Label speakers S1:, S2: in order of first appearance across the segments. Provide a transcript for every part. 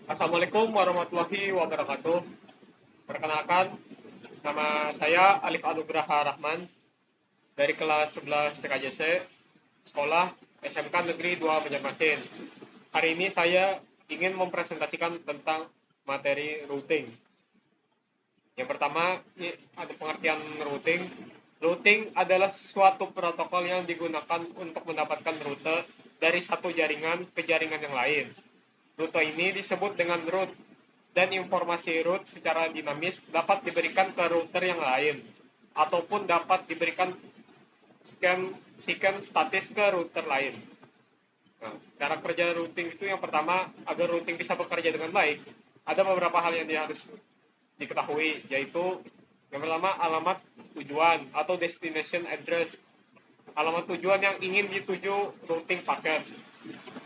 S1: Assalamualaikum warahmatullahi wabarakatuh. Perkenalkan, nama saya Alif Anugraha Rahman dari kelas 11 TKJC, Sekolah SMK Negeri 2 Banjarmasin. Hari ini saya ingin mempresentasikan tentang materi routing. Yang pertama, ini ada pengertian routing. Routing adalah suatu protokol yang digunakan untuk mendapatkan rute dari satu jaringan ke jaringan yang lain. Rute ini disebut dengan route dan informasi route secara dinamis dapat diberikan ke router yang lain ataupun dapat diberikan scan statis ke router lain. Nah, cara kerja routing itu yang pertama, agar routing bisa bekerja dengan baik, ada beberapa hal yang dia harus diketahui, yaitu yang pertama alamat tujuan atau destination address, alamat tujuan yang ingin dituju routing paket.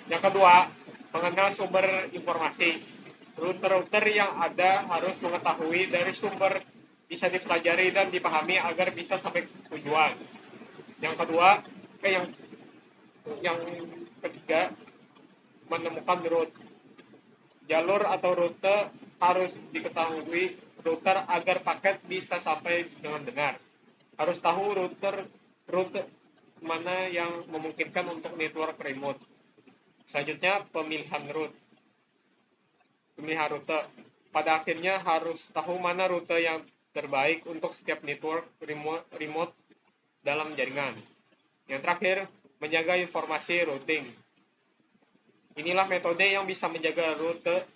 S1: Yang kedua, mengenal sumber informasi. Router-router yang ada harus mengetahui dari sumber bisa dipelajari dan dipahami agar bisa sampai tujuan. Yang kedua, yang ketiga, menemukan route. Jalur atau rute harus diketahui router agar paket bisa sampai dengan benar. Harus tahu rute mana yang memungkinkan untuk network remote. Selanjutnya, pemilihan rute. Pada akhirnya harus tahu mana rute yang terbaik untuk setiap network remote dalam jaringan. Yang terakhir, menjaga informasi routing. Inilah metode yang bisa menjaga rute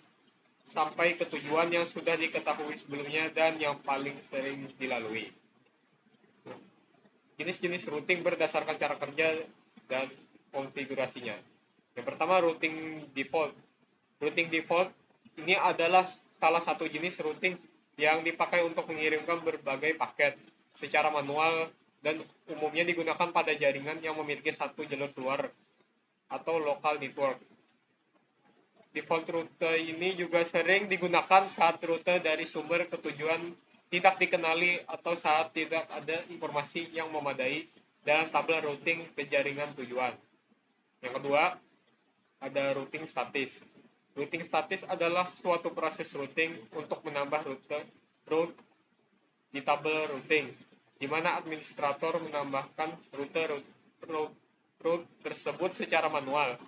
S1: sampai ke tujuan yang sudah diketahui sebelumnya dan yang paling sering dilalui. Jenis-jenis routing berdasarkan cara kerja dan konfigurasinya. Yang pertama, routing default. Routing default ini adalah salah satu jenis routing yang dipakai untuk mengirimkan berbagai paket secara manual dan umumnya digunakan pada jaringan yang memiliki satu jalur keluar atau local network. Default rute ini juga sering digunakan saat rute dari sumber ke tujuan tidak dikenali atau saat tidak ada informasi yang memadai dalam tabel routing ke jaringan tujuan. Yang kedua, ada routing statis. Routing statis adalah suatu proses routing untuk menambah route di tabel routing, di mana administrator menambahkan route tersebut secara manual.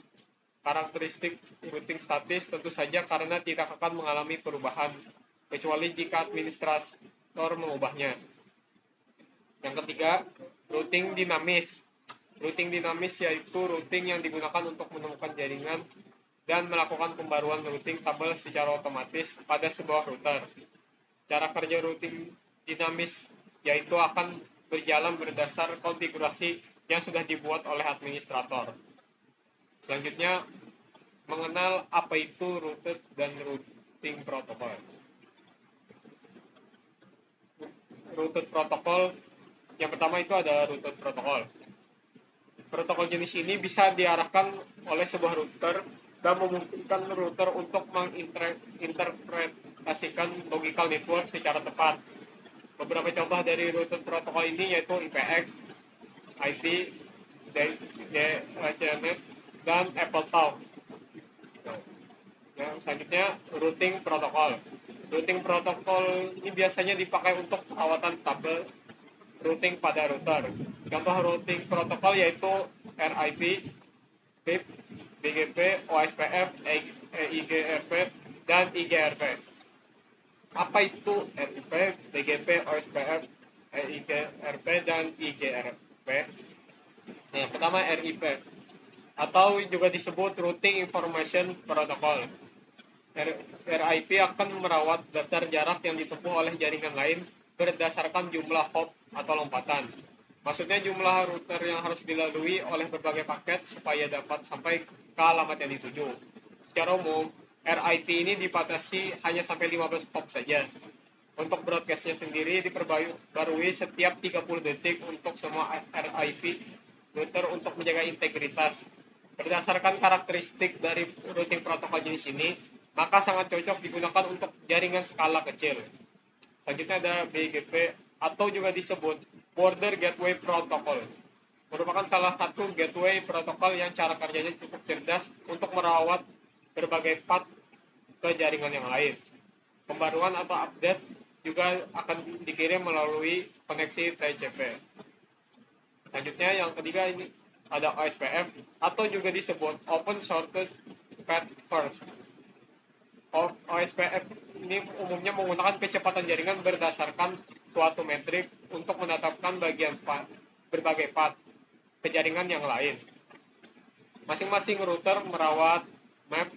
S1: Karakteristik routing statis tentu saja karena tidak akan mengalami perubahan, kecuali jika administrator mengubahnya. Yang ketiga, routing dinamis. Routing dinamis yaitu routing yang digunakan untuk menemukan jaringan dan melakukan pembaruan routing tabel secara otomatis pada sebuah router. Cara kerja routing dinamis yaitu akan berjalan berdasar konfigurasi yang sudah dibuat oleh administrator. Selanjutnya, mengenal apa itu routed dan routing protokol. Routed protokol, yang pertama itu ada routed protokol. Protokol jenis ini bisa diarahkan oleh sebuah router dan memungkinkan router untuk menginterpretasikan logical network secara tepat. Beberapa contoh dari routed protokol ini yaitu IPX, IP, DHCNet, dan AppleTalk. Yang selanjutnya, routing protokol. Routing protokol ini biasanya dipakai untuk perawatan tabel routing pada router. Contoh routing protokol yaitu RIP, BIP, BGP, OSPF, EIGRP, dan IGRP. Apa itu RIP, BGP, OSPF, EIGRP, dan IGRP? Yang pertama, RIP atau juga disebut Routing Information Protocol. RIP akan merawat daftar jarak yang ditempuh oleh jaringan lain berdasarkan jumlah hop atau lompatan. Maksudnya jumlah router yang harus dilalui oleh berbagai paket supaya dapat sampai ke alamat yang dituju. Secara umum, RIP ini dibatasi hanya sampai 15 hop saja. Untuk broadcastnya sendiri diperbarui setiap 30 detik untuk semua RIP router untuk menjaga integritas. Berdasarkan karakteristik dari routing protokol jenis ini, maka sangat cocok digunakan untuk jaringan skala kecil. Selanjutnya ada BGP atau juga disebut Border Gateway Protocol. Merupakan salah satu gateway protokol yang cara kerjanya cukup cerdas untuk merawat berbagai path ke jaringan yang lain. Pembaruan atau update juga akan dikirim melalui koneksi TCP. Selanjutnya yang ketiga ini ada OSPF atau juga disebut Open Shortest Path First. OSPF ini umumnya menggunakan kecepatan jaringan berdasarkan suatu metrik untuk menetapkan berbagai path ke jaringan yang lain. Masing-masing router merawat map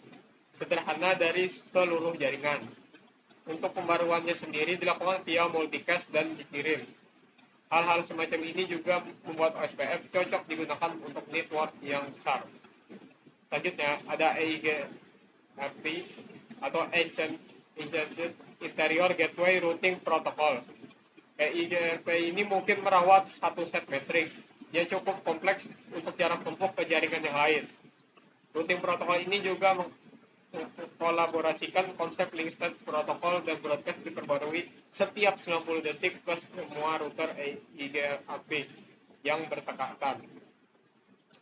S1: sederhana dari seluruh jaringan. Untuk pembaruannya sendiri dilakukan via multicast dan dikirim. Hal-hal semacam ini juga membuat OSPF cocok digunakan untuk network yang besar. Selanjutnya ada EIGRP atau Enchanted Interior Gateway Routing Protocol. EIGRP ini mungkin merawat satu set metrik yang cukup kompleks untuk jarak tempuh ke jaringan yang lain. Routing protokol ini juga mengkolaborasikan konsep link state protokol dan broadcast diperbarui setiap 90 detik ke semua router EIGRP yang berdekatan.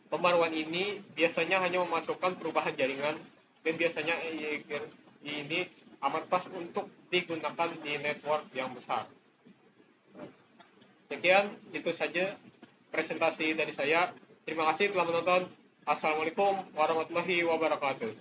S1: Pembaruan ini biasanya hanya memasukkan perubahan jaringan dan biasanya EIGRP ini amat pas untuk digunakan di network yang besar. Sekian, itu saja presentasi dari saya. Terima kasih telah menonton. Assalamualaikum warahmatullahi wabarakatuh.